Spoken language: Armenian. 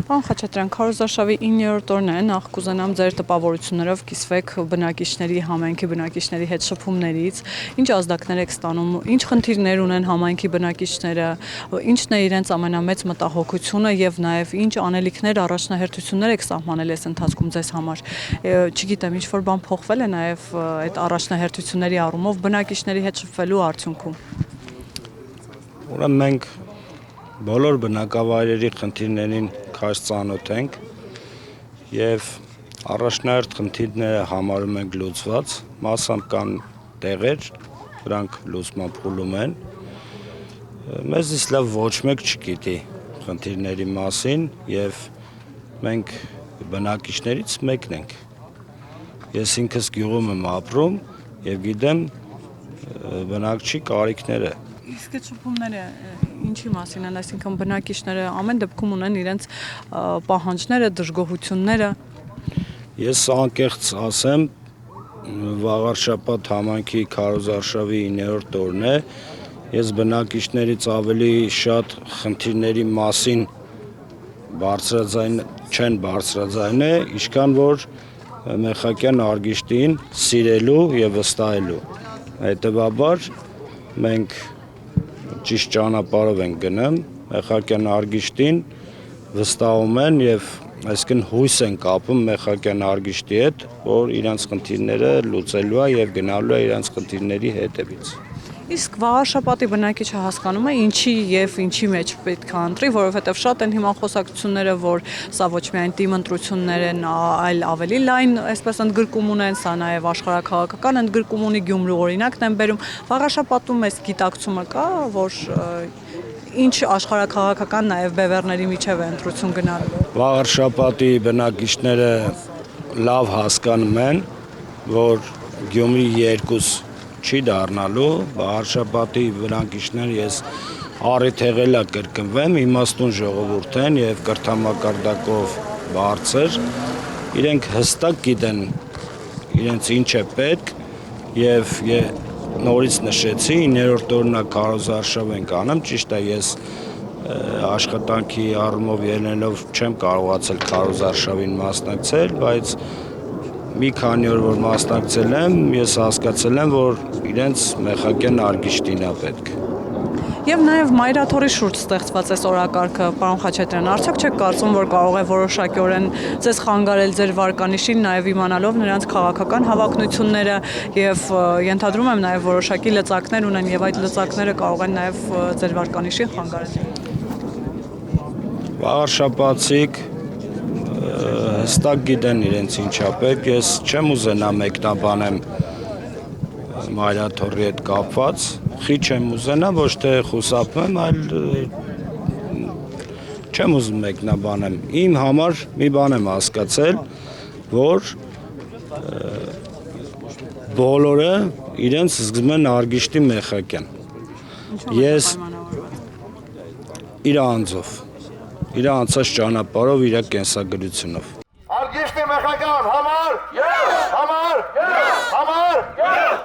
Պարոն Խաչատրյան, քարոզարշավի 9-րդ օրն է, նախ կուզենամ ձեր տպավորություններով կիսվեք բնակիչների, համայնքի բնակիչների հետ շփումներից, ինչ ազդակներ եք ստանում, ինչ խնդիրներ ունեն համայնքի բնակիչները, ինչն է իրենց ամենամեծ մտահոգությունը եւ նաեւ ինչ անելիքներ, առաջնահերթություններ եք սահմանել այս ընթացքում ձեզ համար։ Չգիտեմ, ինչ որ բան փոխվել է նաեւ այդ առաջնահերթությունների առումով բնակիչների հետ շփվելու արդյունքում։ Ուրեմն մենք բոլոր բնակավայրերի խնդիրներին քաշ ծանոթ ենք եւ առաջնահերթ խնդիրները համարում ենք լուծված, մասամբ կան տեղեր, դրանք լուծման փուլում են։ Մեզից լավ ոչ մեկ չգիտի խնդիրների մասին եւ մենք բնակիչներից մեկն ենք։ Ես ինքս գյուղում եմ ապրում եւ գիտեմ բնակչի կարիքները։ Իսկ այդ շփումները ինչի մասին են, այսինքն բնակիչները ամեն դեպքում ունեն իրենց պահանջները, դժգոհությունները։ Ես անկեղծ ասեմ, վաղ շաբաթ համայնքի քարոզարշավի 9-րդ օրն է, ես բնակիչներից ավելի շատ խնդիրների մասին չեն բարձրաձայնել, ինչքան որ Մեխակյան Արգիշտին սիրելու եւ վստահելու։ Հետեւաբար մենք ճիշտ ճանապարհով ենք գնում, Մեխակյան Արգիշտին վստահում են եւ այսինքն հույս են կապում Մեխակյան Արգիշտի հետ, որ իրենց խնդիրները լուծելու է եւ գնալու է իրենց խնդիրների հետևից։ Իսկ վաղաշաբաթի բնակիչը հասկանում է ինչի եւ ինչի մեջ պետք է ընտրի, որովհետեւ շատ են հիմա խոսակցությունները, որ սա ոչ միայն թիմ ընտրություններ են, այլ ավելի լայն, այսպես ընդգրկում ունեն, սա նաեւ աշխարհաքաղաքական ընդգրկում ունի, Գյումրու օրինակն են բերում։ Վաղաշաբաթում այս գիտակցումը կա, որ ինչ աշխարհաքաղաքական նաեւ բևեռների միջև է ընտրություն գնալու։ Վաղաշաբաթի բնակիչները լավ հասկանում են, որ Գյումրի 2 չի դառնալու, վաղաշաբաթի բնակիչները ես առիթ եղելա կրկնվեմ, իմաստուն ժողովուրդ են եւ կրթամակարդակով բարձր, իրենք հստակ գիտեն իրենց ինչ է պետք եւ նորից նշեցի 9-րդ օրնա քարոզարշավ ենք անում, ճիշտ է ես աշխատանքի առումով ելնելով չեմ կարողացել քարոզարշավին մասնակցել, բայց մի քանի օր որ մասնակցել եմ, ես հասկացել եմ, որ իրենց Մեխակյան Արգիշտին է պետք։ Եվ նաև մայրաթորի շուրջ ստեղծված այս օրակարգը, պարոն Խաչատրյան, արդյոք չեք կարծում, որ կարող է որոշակիորեն ձեզ խանգարել ձեր վարկանիշին, նաև իմանալով նրանց քաղաքական հավակնությունները եւ ենթադրում եմ նաև որոշակի լծակներ ունեն եւ այդ լծակները կարող են նաև ձեր վարկանիշին խանգարել։ Վաղաշաբաթցիք հստակ գիտեն իրենց ինչա պետք, ես չեմ ուզենա մեկնաբանեմ մայրաթորի հետ կապված, խի չեմ ուզենա, ոչ թե խուսափեմ, այլ չեմ ուզում մեկնաբանեմ։ Իմ համար մի բան եմ հասկացել, որ բոլորը իրենց զգում են Արգիշտի Մեխակյան։ Ես իր անձով, իր անցած ճանապարհով, իր կենսագրությունով։ Արգիշտի Մեխակյան, համար, համար, համար,